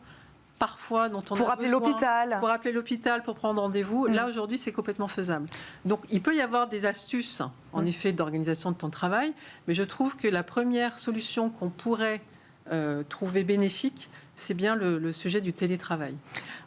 parfois dont on pour a appeler besoin, l'hôpital. pour appeler l'hôpital, pour prendre rendez-vous. Là, aujourd'hui, c'est complètement faisable. Donc, il peut y avoir des astuces, en effet, d'organisation de temps de travail, mais je trouve que la première solution qu'on pourrait trouver bénéfique, c'est bien le sujet du télétravail.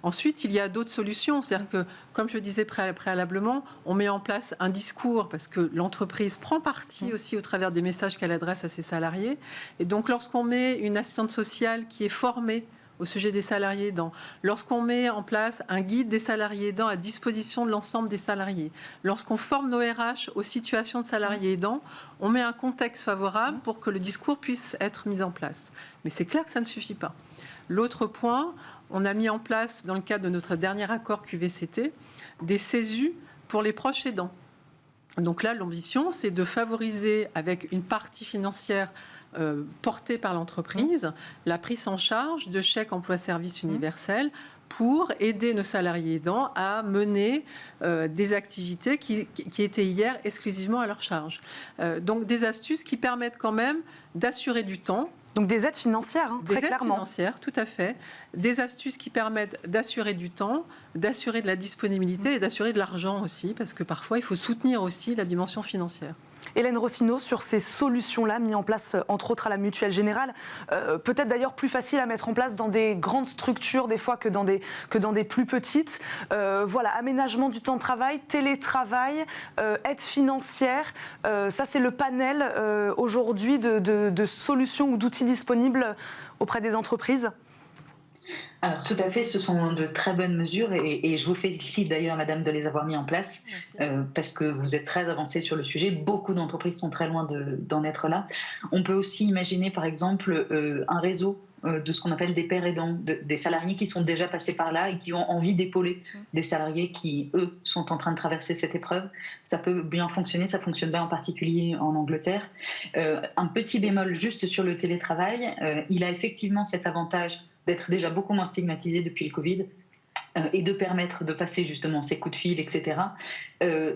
Ensuite, il y a d'autres solutions. C'est-à-dire que, comme je le disais préalablement, on met en place un discours parce que l'entreprise prend parti aussi au travers des messages qu'elle adresse à ses salariés. Et donc, lorsqu'on met une assistante sociale qui est formée au sujet des salariés aidants, lorsqu'on met en place un guide des salariés aidants à disposition de l'ensemble des salariés, lorsqu'on forme nos RH aux situations de salariés aidants, on met un contexte favorable pour que le discours puisse être mis en place. Mais c'est clair que ça ne suffit pas. L'autre point, on a mis en place, dans le cadre de notre dernier accord QVCT, des CESU pour les proches aidants. Donc là, l'ambition, c'est de favoriser, avec une partie financière portée par l'entreprise, la prise en charge de chèques emploi-service universel pour aider nos salariés aidants à mener des activités qui étaient hier exclusivement à leur charge. Donc des astuces qui permettent quand même d'assurer du temps. Donc des aides financières, très clairement. Des aides financières, tout à fait. Des astuces qui permettent d'assurer du temps, d'assurer de la disponibilité et d'assurer de l'argent aussi, parce que parfois, il faut soutenir aussi la dimension financière. Hélène Rossineau, sur ces solutions-là, mises en place entre autres à la Mutuelle Générale, peut-être d'ailleurs plus facile à mettre en place dans des grandes structures des fois que dans des plus petites. Voilà, aménagement du temps de travail, télétravail, aide financière, ça c'est le panel aujourd'hui de solutions ou d'outils disponibles auprès des entreprises. Alors tout à fait, ce sont de très bonnes mesures et je vous félicite d'ailleurs, madame, de les avoir mis en place parce que vous êtes très avancée sur le sujet. Beaucoup d'entreprises sont très loin d'en être là. On peut aussi imaginer par exemple un réseau de ce qu'on appelle des pairs aidants, des salariés qui sont déjà passés par là et qui ont envie d'épauler des salariés qui, eux, sont en train de traverser cette épreuve. Ça peut bien fonctionner, ça fonctionne bien en particulier en Angleterre. Un petit bémol juste sur le télétravail, il a effectivement cet avantage d'être déjà beaucoup moins stigmatisé depuis le Covid et de permettre de passer justement ces coups de fil, etc.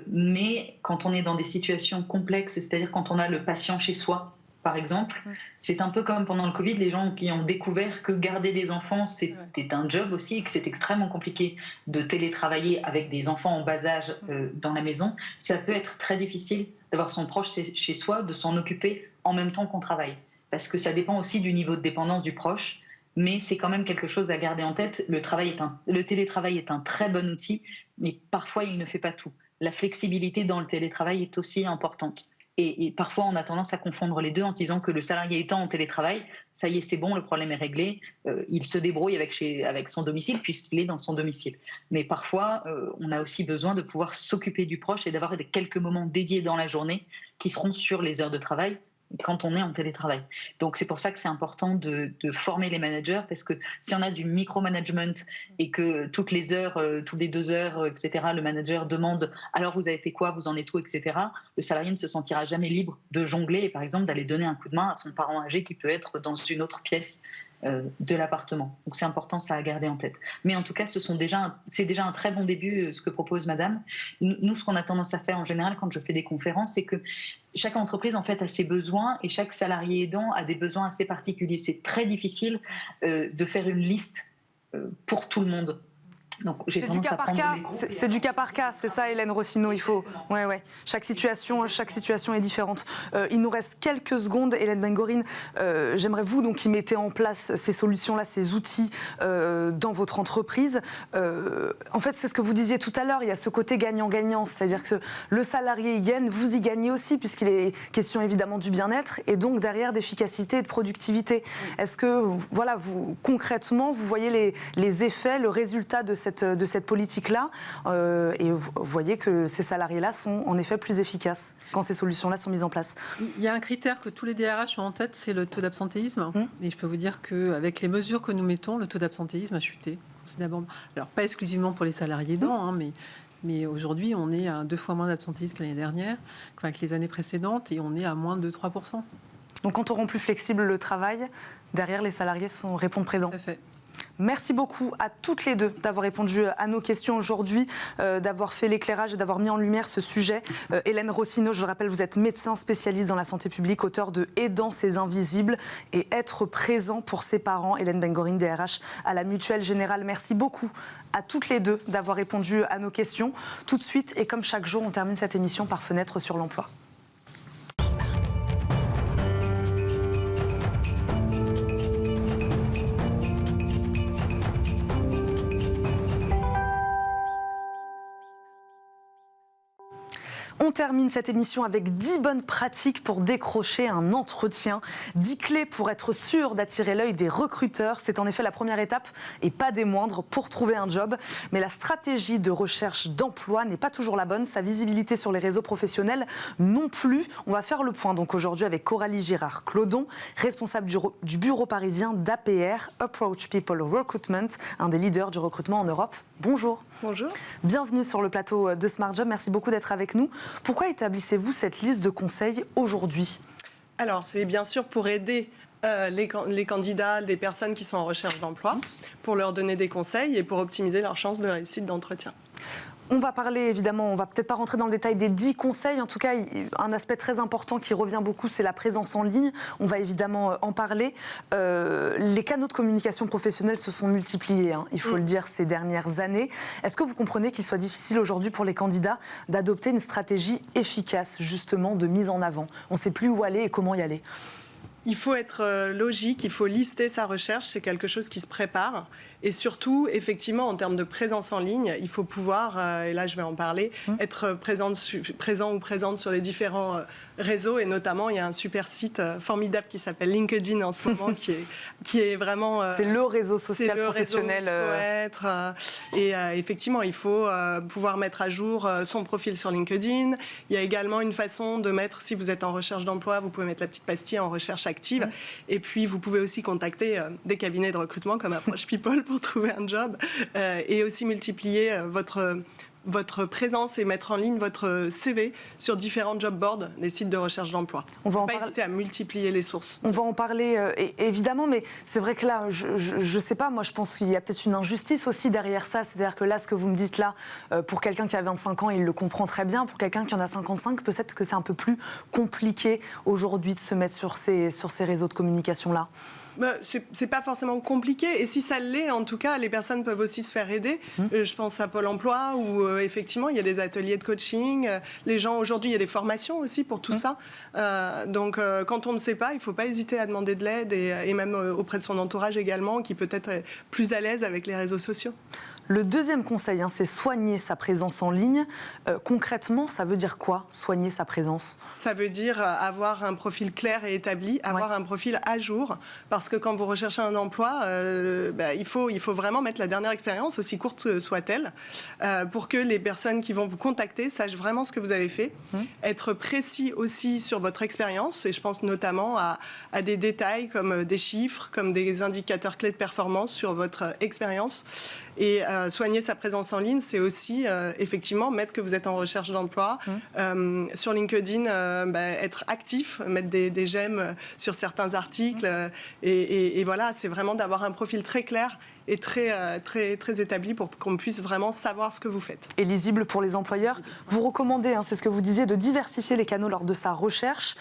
Mais quand on est dans des situations complexes, c'est-à-dire quand on a le patient chez soi, par exemple, c'est un peu comme pendant le Covid, les gens qui ont découvert que garder des enfants, c'était un job aussi et que c'est extrêmement compliqué de télétravailler avec des enfants en bas âge dans la maison. Ça peut être très difficile d'avoir son proche chez soi, de s'en occuper en même temps qu'on travaille. Parce que ça dépend aussi du niveau de dépendance du proche. Mais c'est quand même quelque chose à garder en tête. Le télétravail est un très bon outil, mais parfois il ne fait pas tout. La flexibilité dans le télétravail est aussi importante. Et parfois on a tendance à confondre les deux en se disant que le salarié étant en télétravail, ça y est, c'est bon, le problème est réglé, il se débrouille avec son domicile puisqu'il est dans son domicile. Mais parfois, on a aussi besoin de pouvoir s'occuper du proche et d'avoir quelques moments dédiés dans la journée qui seront sur les heures de travail quand on est en télétravail. Donc c'est pour ça que c'est important de former les managers, parce que si on a du micromanagement et que toutes les heures, toutes les 2 heures, etc., le manager demande « alors vous avez fait quoi, vous en êtes où ?» etc., le salarié ne se sentira jamais libre de jongler et par exemple d'aller donner un coup de main à son parent âgé qui peut être dans une autre pièce de l'appartement. Donc c'est important ça à garder en tête. Mais en tout cas, c'est déjà un très bon début ce que propose madame. Nous, ce qu'on a tendance à faire en général quand je fais des conférences, c'est que chaque entreprise en fait a ses besoins et chaque salarié aidant a des besoins assez particuliers. C'est très difficile de faire une liste pour tout le monde. Donc j'ai C'est du tendance cas à par prendre cas. les groupes. C'est du cas par cas, c'est ça, Hélène Rossineau. Il faut, ouais. Chaque situation est différente. Il nous reste quelques secondes, Hélène Bengorin. J'aimerais vous donc qui mettez en place ces solutions-là, ces outils dans votre entreprise. En fait, c'est ce que vous disiez tout à l'heure. Il y a ce côté gagnant-gagnant, c'est-à-dire que le salarié y gagne, vous y gagnez aussi, puisqu'il est question évidemment du bien-être et donc derrière d'efficacité et de productivité. Est-ce que, voilà, vous concrètement, vous voyez les effets, le résultat de cette politique-là, et vous voyez que ces salariés-là sont en effet plus efficaces quand ces solutions-là sont mises en place? Il y a un critère que tous les DRH ont en tête, c'est le taux d'absentéisme. Et je peux vous dire qu'avec les mesures que nous mettons, le taux d'absentéisme a chuté considérablement. Alors, pas exclusivement pour les salariés aidants, mais aujourd'hui, on est à 2 fois moins d'absentéisme que l'année dernière, que les années précédentes, et on est à moins de 3%. Donc, quand on rend plus flexible le travail, derrière, les salariés répondent présents. Tout à fait. Merci beaucoup à toutes les deux d'avoir répondu à nos questions aujourd'hui, d'avoir fait l'éclairage et d'avoir mis en lumière ce sujet. Hélène Rossineau, je le rappelle, vous êtes médecin spécialiste dans la santé publique, auteur de Aidant ses invisibles et être présent pour ses parents. Hélène Bengorin, DRH à la Mutuelle Générale. Merci beaucoup à toutes les deux d'avoir répondu à nos questions. Tout de suite, et comme chaque jour, on termine cette émission par Fenêtre sur l'emploi. On termine cette émission avec 10 bonnes pratiques pour décrocher un entretien. 10 clés pour être sûr d'attirer l'œil des recruteurs. C'est en effet la première étape et pas des moindres pour trouver un job. Mais la stratégie de recherche d'emploi n'est pas toujours la bonne. Sa visibilité sur les réseaux professionnels non plus. On va faire le point donc aujourd'hui avec Coralie Girard-Clodon, responsable du bureau parisien d'APR, Approach People Recruitment, un des leaders du recrutement en Europe. Bonjour. Bonjour. Bienvenue sur le plateau de Smart Job. Merci beaucoup d'être avec nous. Pourquoi établissez-vous cette liste de conseils aujourd'hui ? Alors, c'est bien sûr pour aider les candidats, les personnes qui sont en recherche d'emploi, pour leur donner des conseils et pour optimiser leurs chances de réussite d'entretien. On va parler évidemment, on va peut-être pas rentrer dans le détail des 10 conseils. En tout cas, un aspect très important qui revient beaucoup, c'est la présence en ligne. On va évidemment en parler. Les canaux de communication professionnelle se sont multipliés, il faut le dire, ces dernières années. Est-ce que vous comprenez qu'il soit difficile aujourd'hui pour les candidats d'adopter une stratégie efficace, justement, de mise en avant ? On ne sait plus où aller et comment y aller. Il faut être logique, il faut lister sa recherche, c'est quelque chose qui se prépare. Et surtout, effectivement, en termes de présence en ligne, il faut pouvoir, et là je vais en parler, être présent ou présente sur les différents réseaux. Et notamment, il y a un super site formidable qui s'appelle LinkedIn en ce moment, qui est vraiment... c'est le réseau social professionnel. Réseau où il faut être. Et effectivement, il faut pouvoir mettre à jour son profil sur LinkedIn. Il y a également une façon de mettre, si vous êtes en recherche d'emploi, vous pouvez mettre la petite pastille en recherche active. Et puis, vous pouvez aussi contacter des cabinets de recrutement comme Approach People pour trouver un job et aussi multiplier votre présence et mettre en ligne votre CV sur différents job boards, des sites de recherche d'emploi. On va pas hésiter à multiplier les sources. On va en parler évidemment, mais c'est vrai que là, je sais pas, moi je pense qu'il y a peut-être une injustice aussi derrière ça. C'est-à-dire que là, ce que vous me dites là, pour quelqu'un qui a 25 ans, il le comprend très bien. Pour quelqu'un qui en a 55, peut-être que c'est un peu plus compliqué aujourd'hui de se mettre sur ces réseaux de communication-là. C'est pas forcément compliqué, et si ça l'est, en tout cas, les personnes peuvent aussi se faire aider. Je pense à Pôle emploi, où effectivement il y a des ateliers de coaching. Les gens, aujourd'hui, il y a des formations aussi pour tout ça. Donc, quand on ne sait pas, il ne faut pas hésiter à demander de l'aide, et même auprès de son entourage également, qui peut être plus à l'aise avec les réseaux sociaux. Le deuxième conseil, c'est soigner sa présence en ligne. Concrètement, ça veut dire quoi, soigner sa présence ? Ça veut dire avoir un profil clair et établi, avoir un profil à jour. Parce que quand vous recherchez un emploi, il faut vraiment mettre la dernière expérience, aussi courte soit-elle, pour que les personnes qui vont vous contacter sachent vraiment ce que vous avez fait. Être précis aussi sur votre expérience, et je pense notamment à des détails comme des chiffres, comme des indicateurs clés de performance sur votre expérience. Et soigner sa présence en ligne, c'est aussi effectivement mettre que vous êtes en recherche d'emploi. Sur LinkedIn, être actif, mettre des j'aime sur certains articles. Et voilà, c'est vraiment d'avoir un profil très clair et très établi pour qu'on puisse vraiment savoir ce que vous faites. Et lisible pour les employeurs. Vous recommandez, c'est ce que vous disiez, de diversifier les canaux lors de sa recherche.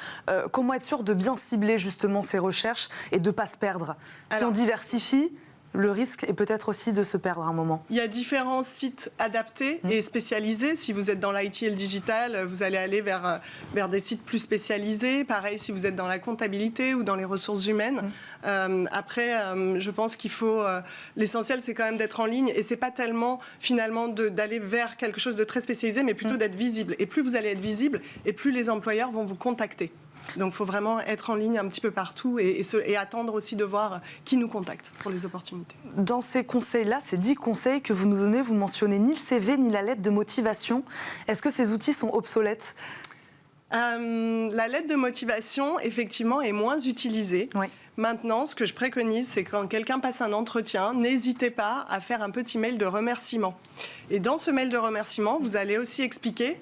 Comment être sûr de bien cibler justement ces recherches et de ne pas se perdre ? Si on diversifie, Le risque est peut-être aussi de se perdre à un moment. Il y a différents sites adaptés et spécialisés. Si vous êtes dans l'IT et le digital, vous allez aller vers des sites plus spécialisés. Pareil, si vous êtes dans la comptabilité ou dans les ressources humaines. Après, je pense qu'il faut... l'essentiel, c'est quand même d'être en ligne. Et c'est pas tellement, finalement, d'aller vers quelque chose de très spécialisé, mais plutôt d'être visible. Et plus vous allez être visible, et plus les employeurs vont vous contacter. Donc, il faut vraiment être en ligne un petit peu partout et attendre aussi de voir qui nous contacte pour les opportunités. Dans ces conseils-là, ces 10 conseils que vous nous donnez, vous mentionnez ni le CV ni la lettre de motivation. Est-ce que ces outils sont obsolètes ? La lettre de motivation, effectivement, est moins utilisée. Oui. Maintenant, ce que je préconise, c'est quand quelqu'un passe un entretien, n'hésitez pas à faire un petit mail de remerciement. Et dans ce mail de remerciement, vous allez aussi expliquer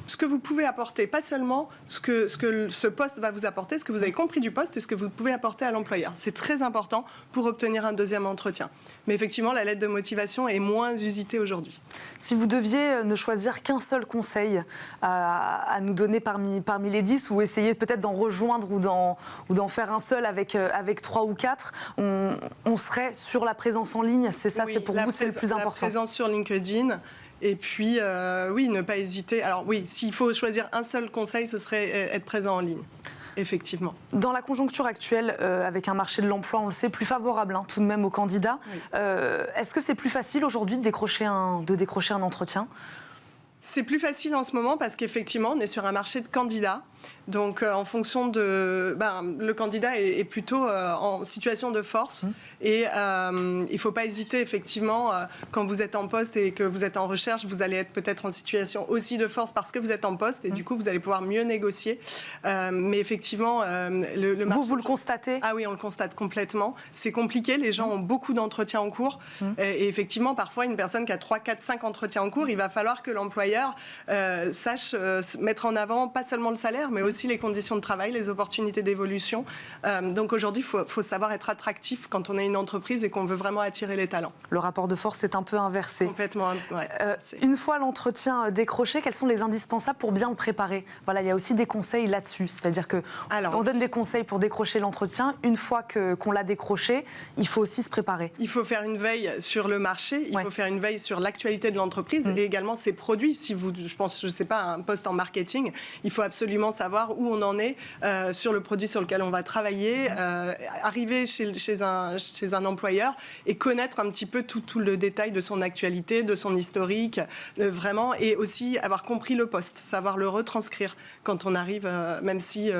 ce que vous pouvez apporter, pas seulement ce que ce poste va vous apporter, ce que vous avez compris du poste et ce que vous pouvez apporter à l'employeur. C'est très important pour obtenir un deuxième entretien. Mais effectivement, la lettre de motivation est moins usitée aujourd'hui. Si vous deviez ne choisir qu'un seul conseil à nous donner parmi les 10, ou essayer peut-être d'en rejoindre ou d'en faire un seul avec 3 ou 4, on serait sur la présence en ligne, c'est ça, c'est pour vous, c'est le plus important. La présence sur LinkedIn. Et puis, oui, ne pas hésiter. Alors oui, s'il faut choisir un seul conseil, ce serait être présent en ligne. Effectivement. Dans la conjoncture actuelle, avec un marché de l'emploi, on le sait, plus favorable tout de même aux candidats, oui. Est-ce que c'est plus facile aujourd'hui de décrocher un entretien ? C'est plus facile en ce moment parce qu'effectivement, on est sur un marché de candidats. Donc, en fonction de... le candidat est plutôt en situation de force. Et il ne faut pas hésiter, effectivement, quand vous êtes en poste et que vous êtes en recherche, vous allez être peut-être en situation aussi de force parce que vous êtes en poste. Et du coup, vous allez pouvoir mieux négocier. Mais effectivement, le marché... Vous le constatez ? Ah oui, on le constate complètement. C'est compliqué. Les gens ont beaucoup d'entretiens en cours. Et effectivement, parfois, une personne qui a 3, 4, 5 entretiens en cours, il va falloir que l'employeur sache mettre en avant pas seulement le salaire, mais aussi les conditions de travail, les opportunités d'évolution. Donc aujourd'hui, il faut savoir être attractif quand on est une entreprise et qu'on veut vraiment attirer les talents. Le rapport de force est un peu inversé. Complètement, ouais. Une fois l'entretien décroché, quels sont les indispensables pour bien le préparer ? Voilà, il y a aussi des conseils là-dessus. C'est-à-dire qu'on donne des conseils pour décrocher l'entretien. Une fois qu'on l'a décroché, il faut aussi se préparer. Il faut faire une veille sur le marché, il faut faire une veille sur l'actualité de l'entreprise et également ses produits. Si vous, je pense, je ne sais pas, un poste en marketing, il faut absolument savoir où on en est sur le produit sur lequel on va travailler, arriver chez un employeur et connaître un petit peu tout le détail de son actualité, de son historique, vraiment, et aussi avoir compris le poste, savoir le retranscrire quand on arrive, même si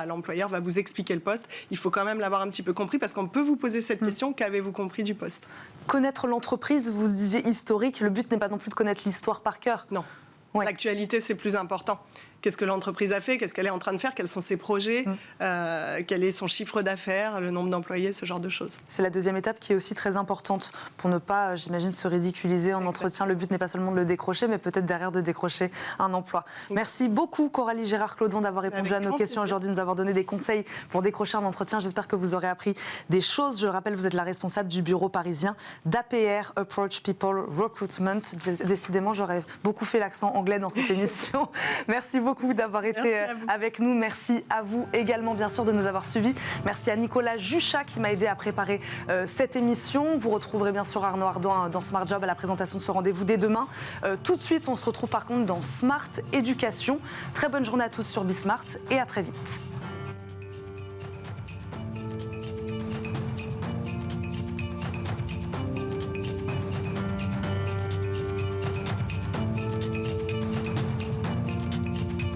l'employeur va vous expliquer le poste, il faut quand même l'avoir un petit peu compris parce qu'on peut vous poser cette question, qu'avez-vous compris du poste ? Connaître l'entreprise, vous disiez historique, le but n'est pas non plus de connaître l'histoire par cœur. Non. Ouais. L'actualité, c'est plus important. Qu'est-ce que l'entreprise a fait ? Qu'est-ce qu'elle est en train de faire ? Quels sont ses projets ? Quel est son chiffre d'affaires ? Le nombre d'employés ? Ce genre de choses. C'est la deuxième étape qui est aussi très importante pour ne pas, j'imagine, se ridiculiser en entretien. Le but n'est pas seulement de le décrocher, mais peut-être derrière de décrocher un emploi. Merci beaucoup, Coralie Gérard-Claudon, d'avoir répondu à nos questions aujourd'hui, de nous avoir donné des conseils pour décrocher un entretien. J'espère que vous aurez appris des choses. Je rappelle, vous êtes la responsable du bureau parisien d'APR, Approach People Recruitment. Décidément, j'aurais beaucoup fait l'accent anglais dans cette émission. Merci beaucoup d'avoir été avec nous. Merci à vous également, bien sûr, de nous avoir suivis. Merci à Nicolas Juchat qui m'a aidé à préparer cette émission. Vous retrouverez bien sûr Arnaud Ardouin dans Smart Job à la présentation de ce rendez-vous dès demain. Tout de suite, on se retrouve par contre dans Smart Éducation. Très bonne journée à tous sur Bismart et à très vite.